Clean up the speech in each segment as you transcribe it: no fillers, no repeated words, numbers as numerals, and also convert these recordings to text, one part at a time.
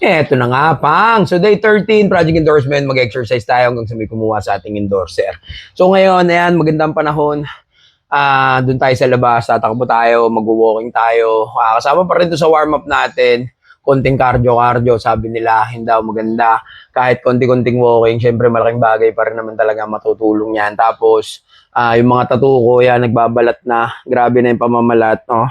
Eto na nga, pang. So, day 13, project endorsement. Mag-exercise tayo hanggang sa may kumuha sa ating endorser. So, ngayon, ayan, magandang panahon. Doon tayo sa labas, tatakbo tayo, mag-walking tayo. Kasama pa rin to sa warm-up natin. Konting cardio-cardio, sabi nila, hindi daw maganda. Kahit konti-konting walking, syempre malaking bagay pa rin naman talaga matutulong yan. Tapos, yung mga tattoo ko, yan, nagbabalat na. Grabe na yung pamamalat, no?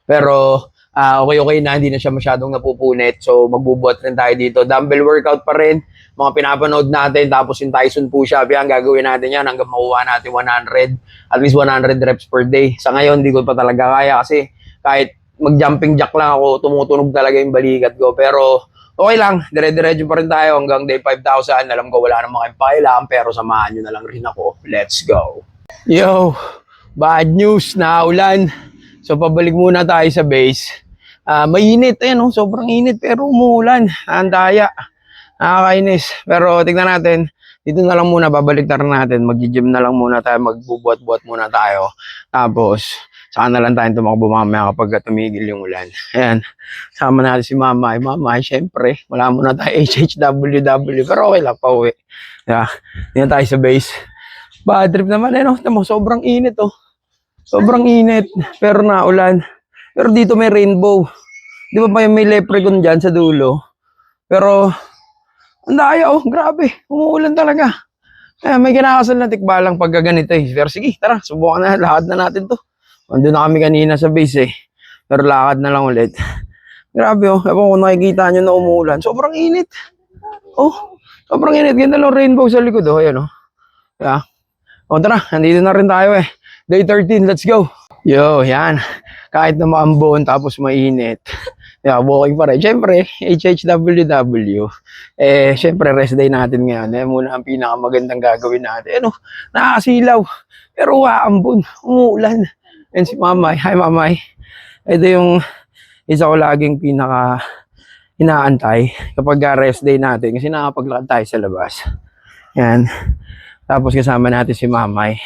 Pero, okay na, hindi na siya masyadong napupunit. So, magbubuhat rin tayo dito. Dumbbell workout pa rin, mga pinapanood natin. Tapos yung Tyson push-up, yan, gagawin natin yan hanggang makuha natin 100, at least 100 reps per day. Sa ngayon, hindi ko pa talaga kaya kasi kahit mag-jumping jack lang ako, tumutunog talaga yung balikat ko. Pero, okay lang, dire-diretso pa rin tayo hanggang day 5,000. Alam ko wala namang kayong pakialam, pero samahan nyo na lang rin ako. Let's go. Yo, bad news, naulan. So, pabalik muna tayo sa base. Mainit, no? Sobrang init, pero umuulan. Ang daya. Nakakainis. Pero tignan natin, dito na lang muna, babalik na natin. Mag-gym na lang muna tayo, magbubuhat-buhat muna tayo. Tapos, saan na lang tayo tumakbo mamaya kapag tumigil yung ulan. Ayan, sama natin si Mama. Mama, syempre, wala muna tayo HHWW. Pero okay lang, pauwi. Yeah, dito tayo sa base. Bad trip naman, no? Tamo, sobrang init, oh. Sobrang init, pero naulan. Pero dito may rainbow. Di ba may leprechaun dyan sa dulo? Pero, ang daya, oh, grabe. Umuulan talaga. May kinakasal na tikbalang pagka ganito eh. Pero sige, tara, subukan na. Lakad na natin to. Andun na kami kanina sa base eh. Pero lakad na lang ulit. Grabe, oh. Ewan kung nakikita nyo na umuulan. Sobrang init. Oh, sobrang init. Ganda lang rainbow sa likod, oh. Ayan, oh. Yeah. O, tara, nandito na rin tayo eh. Day 13, let's go. Yo, yan. Kahit na maambon tapos mainit. Yeah, walking pa rin. Siyempre, HHWW. Siyempre, rest day natin ngayon. Muna ang pinakamagandang gagawin natin. Nakasilaw. Pero aambon. Umuulan. And si Mamay. Hi, Mamay. Ito yung isa ko laging pinaka inaantay kapag rest day natin. Kasi nakapaglakad tayo sa labas. Yan. Tapos kasama natin si Mamay.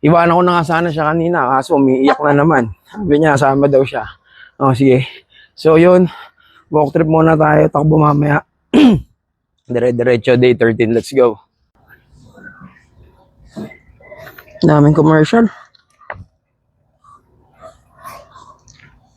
Iwanan ko na nga sana siya kanina kaso umiiyak na naman. Sabi niya, sama daw siya. O, sige. So, yun. Walk trip muna tayo. Takbo mamaya. Dire-diretso, day 13. Let's go. Daming commercial.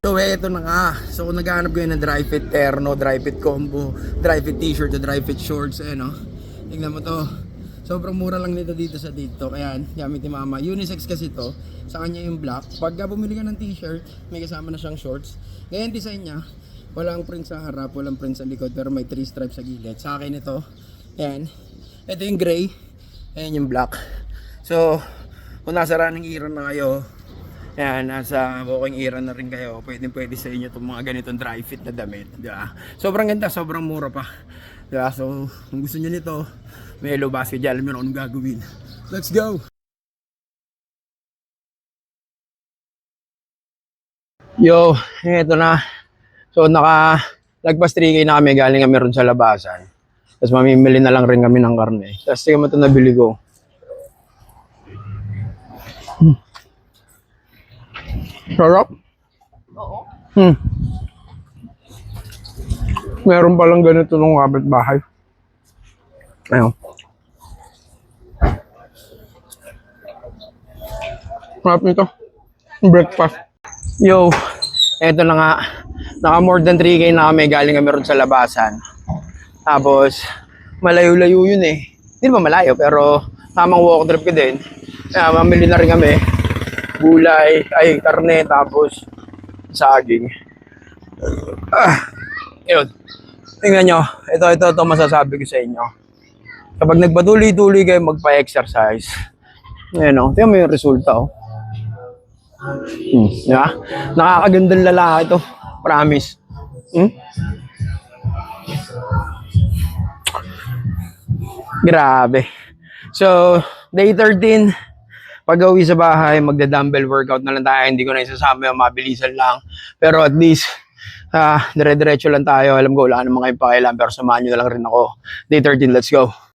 So, eto na nga. So, kung naghahanap kayo ng dry fit terno, dry fit combo, dry fit t-shirt, dry fit shorts, tingnan mo to. Sobrang mura lang nito dito sa dito. Kaya gamit ni Mama. Unisex kasi to. Sa kanya yung black. Pag bumili ka ng t-shirt, may kasama na siyang shorts. Ganyan design niya. Walang print sa harap, walang print sa likod, pero may 3 stripes sa gilid. Sa akin ito. Ayan. Ito yung gray. Ayan yung black. So, kung nasa running era na kayo, ayan, nasa walking era na rin kayo, pwede sa inyo itong mga ganitong dry fit na damit. Diba? Sobrang ganda, sobrang mura pa. Diba? So, kung gusto nyo nito, may yellow basket dyan, alam nyo na anong gagawin. Let's go! Yo, eto na. So, lagpas 3K na kami, galing kami ron sa labasan. Tapos mamimili na lang rin kami ng karne. Tapos tingnan mo ito nabili ko. Sarap? Oo. Meron palang ganito nung kapitbahay. Ayun. Sarap nito. Breakfast. Yo, eto na nga. Naka more than 3K na kami. Galing kami ron sa labasan. Tapos, malayo-layo yun eh. Hindi ba malayo, pero tamang walk trip ko din. Kaya mamili na rin kami. Gulay, karne, tapos saging. Yun. Tingnan nyo. Ito masasabi ko sa inyo. Kapag nagpatuloy-tuloy kayo magpa-exercise, tingnan mo yung resulta, oh. Yeah? Nakakagandang lalaki ito. Promise. Grabe. So, day 13, pag-uwi sa bahay, magda-dumbbell workout na lang tayo. Hindi ko na isasama yung mabilisan lang. Pero at least, dire-diretso lang tayo. Alam ko, wala namang kayong pakialam. Pero samahan nyo na lang rin ako. Day 13, let's go.